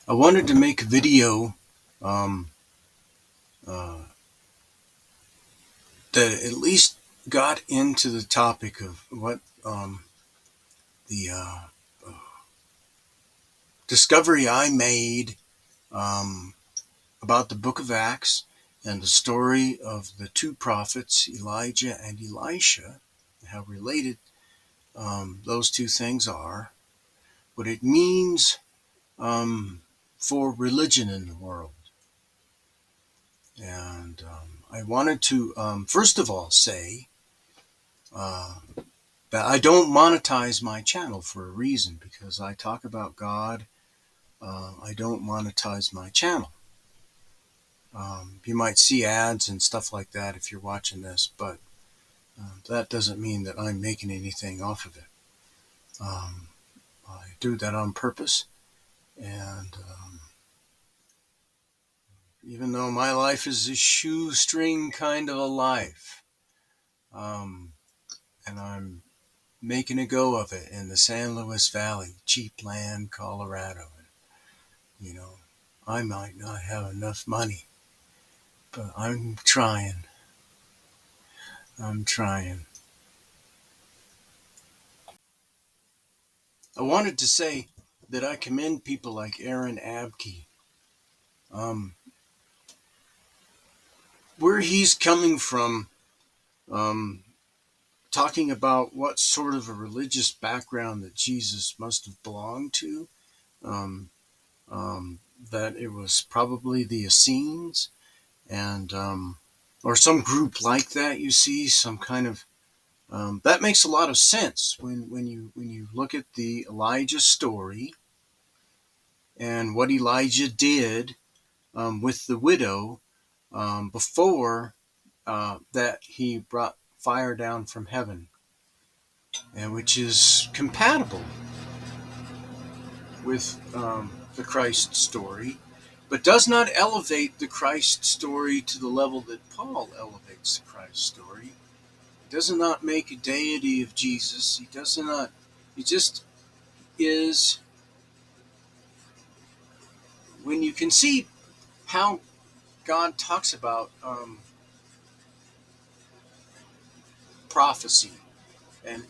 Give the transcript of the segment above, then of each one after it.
I wanted to make a video um, uh, that at least got into the topic of what the discovery I made um, about the book of Acts and the story of the two prophets, Elijah and Elisha, how related those two things are, what it means for religion in the world. And I wanted to, first of all, say uh, that I don't monetize my channel for a reason, because I talk about God. I don't monetize my channel. You might see ads and stuff like that if you're watching this, but that doesn't mean that I'm making anything off of it. Um, I do that on purpose, and even though my life is a shoestring kind of a life, um, and I'm making a go of it in the San Luis Valley, cheap land, Colorado. You know, I might not have enough money, but I'm trying. I'm trying. I wanted to say that I commend people like Aaron Abke. Um, where he's coming from, um, talking about what sort of a religious background that Jesus must have belonged to, um, that it was probably the Essenes, and or some group like that. You see, some kind of that makes a lot of sense when you look at the Elijah story and what Elijah did with the widow before that he brought fire down from heaven, and which is compatible with the Christ story, but does not elevate the Christ story to the level that Paul elevates the Christ story. He does not make a deity of Jesus. He does not. He just is. When you can see how God talks about prophecy, and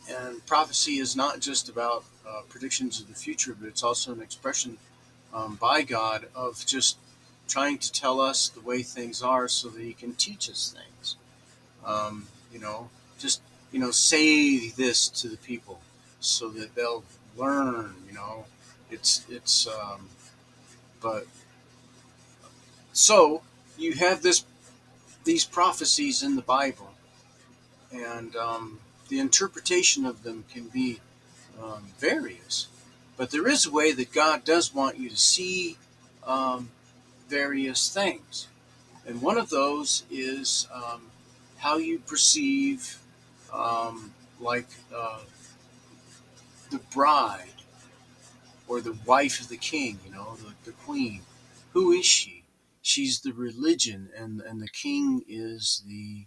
prophecy is not just about predictions of the future, but it's also an expression by God of just trying to tell us the way things are so that He can teach us things. Um, you know, just say this to the people so that they'll learn. It's but so you have these prophecies in the Bible, and the interpretation of them can be various. But there is a way that God does want you to see um, various things. And one of those is how you perceive, um, like the bride or the wife of the king, the queen. Who is she? She's the religion, and the king is the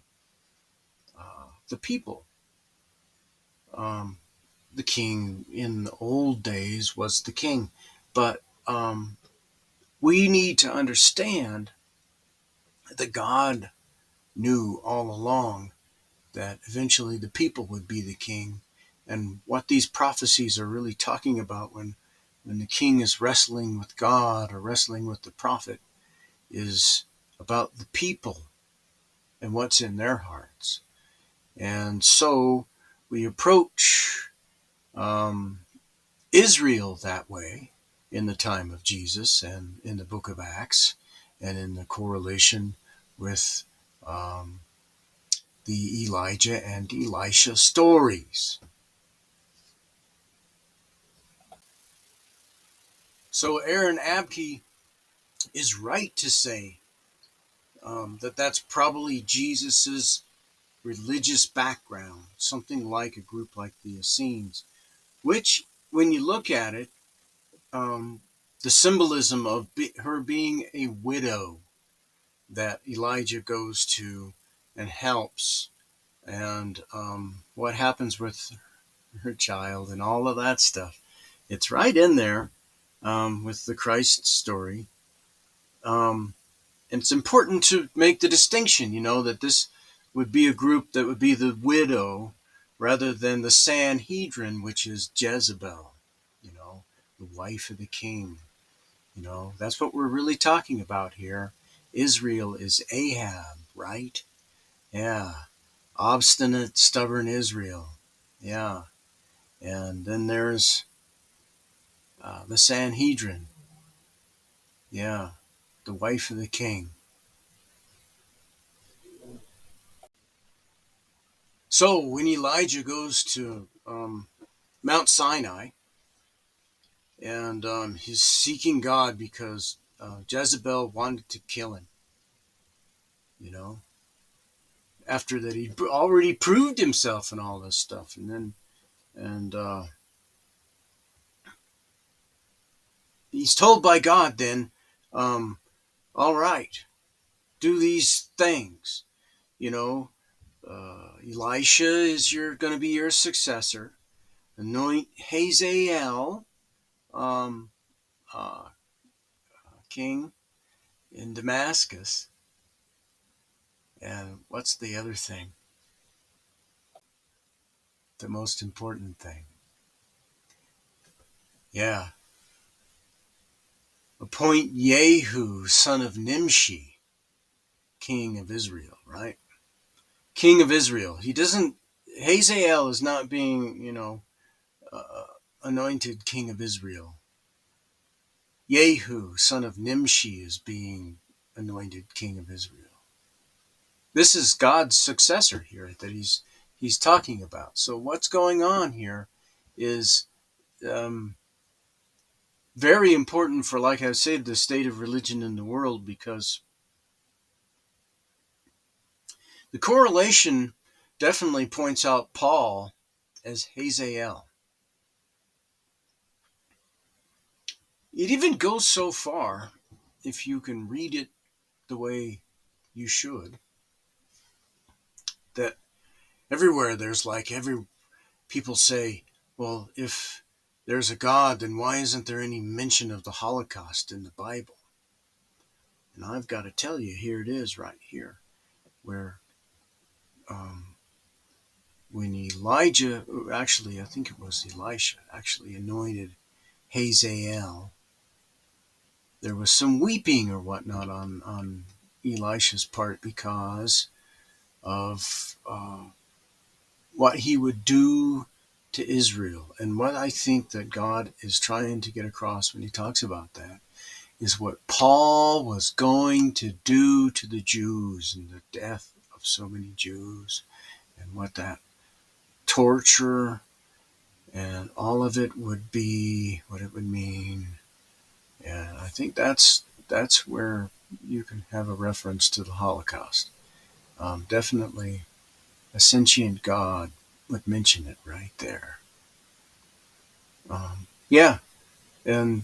people. Um, the king in the old days was the king, but we need to understand that God knew all along that eventually the people would be the king. And what these prophecies are really talking about when the king is wrestling with God or wrestling with the prophet is about the people and what's in their hearts. And so we approach um, Israel that way in the time of Jesus and in the book of Acts and in the correlation with um, the Elijah and Elisha stories. So Aaron Abke is right to say that that's probably Jesus's religious background, something like a group like the Essenes, which, when you look at it, the symbolism of her being a widow that Elijah goes to and helps, and what happens with her child and all of that stuff. It's right in there. with the Christ story. And it's important to make the distinction, that this would be a group that would be the widow rather than the Sanhedrin, which is Jezebel, the wife of the king. That's what we're really talking about here. Israel is Ahab, right? Yeah. Obstinate, stubborn Israel. Yeah. And then there's the Sanhedrin. Yeah. The wife of the king. So when Elijah goes to Mount Sinai and he's seeking God because Jezebel wanted to kill him, you know, after that he'd already proved himself and all this stuff. And he's told by God then, all right, do these things. Elisha is going to be your successor. Anoint Hazael, um, uh, king in Damascus. And what's the other thing? The most important thing. Yeah. Appoint Jehu, son of Nimshi, king of Israel, right? King of Israel. He doesn't, Hazael is not being, uh, anointed king of Israel. Jehu, son of Nimshi, is being anointed king of Israel. This is God's successor here that he's talking about. So what's going on here is um, very important for, like I said, the state of religion in the world, because the correlation definitely points out Paul as Hazael. It even goes so far, if you can read it the way you should, that everywhere there's every people say, well, if there's a God, then why isn't there any mention of the Holocaust in the Bible? And I've got to tell you, here it is right here, where um, when Elijah, actually, I think it was Elisha, actually anointed Hazael, there was some weeping or whatnot on Elisha's part because of what he would do to Israel. And what I think that God is trying to get across when he talks about that is what Paul was going to do to the Jews and the death of so many Jews, and what that torture and all of it would be, what it would mean. And I think that's where you can have a reference to the Holocaust. Definitely a sentient God would mention it right there. Yeah, and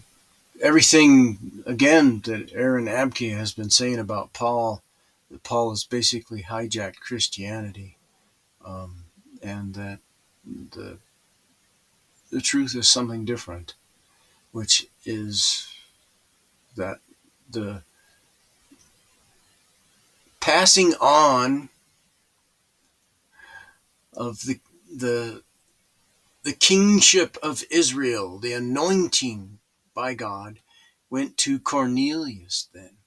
everything, again, that Aaron Abke has been saying about Paul, that Paul has basically hijacked Christianity, um, and that the the truth is something different, which is that the passing on of the the kingship of Israel, the anointing by God, went to Cornelius then.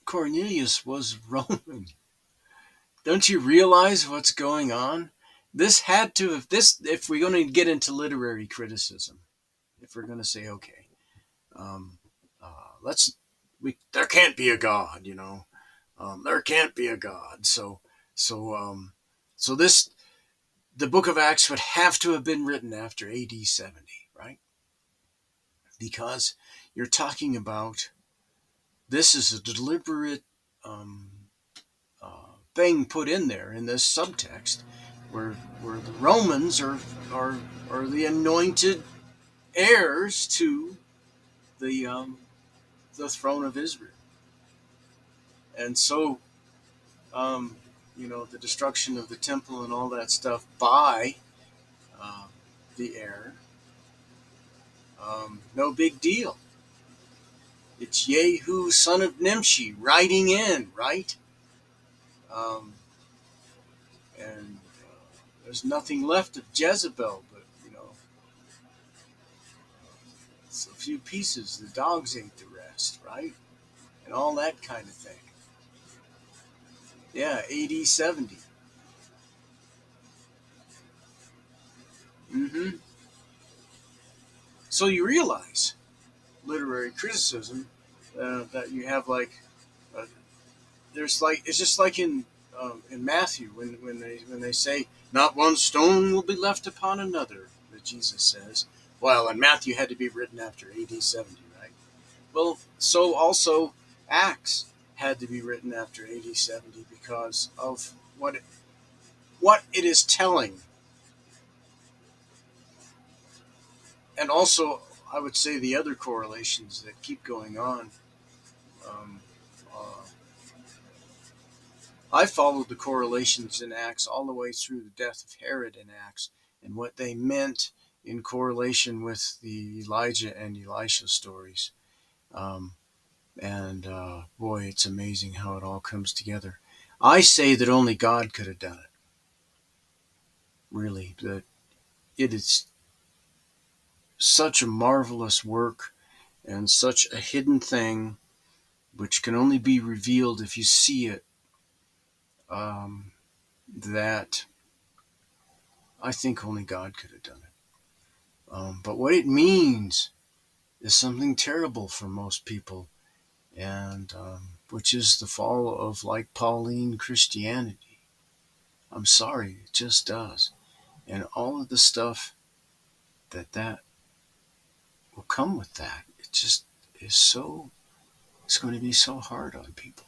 Cornelius was Roman. Don't you realize what's going on? This had to have, this, if we're going to get into literary criticism, if we're going to say, okay, um, let's, there can't be a God, there can't be a God. So, so this, the book of Acts would have to have been written after AD 70, right? Because you're talking about, this is a deliberate thing put in there in this subtext, where the Romans are the anointed heirs to the throne of Israel, and so the destruction of the temple and all that stuff by uh, the heir. No big deal. It's Yehu, son of Nimshi, riding in, right? Um, and there's nothing left of Jezebel, but it's a few pieces. The dogs ate the rest, right? And all that kind of thing. Yeah, AD 70. Mm-hmm. So you realize literary criticism that you have uh, there's it's just like in Matthew when they say not one stone will be left upon another that Jesus says. Well, and Matthew had to be written after AD 70, right? Well, so also Acts had to be written after AD 70 because of what it is telling, and also I would say the other correlations that keep going on. Um, uh, I followed the correlations in Acts all the way through the death of Herod in Acts and what they meant in correlation with the Elijah and Elisha stories. Um, and boy, it's amazing how it all comes together. I say that only God could have done it. Really, that it is such a marvelous work and such a hidden thing, which can only be revealed if you see it. Um, that I think only God could have done it. But what it means is something terrible for most people, and which is the fall of like Pauline Christianity. I'm sorry, it just does, and all of the stuff that will come with that. It just is so. It's going to be so hard on people.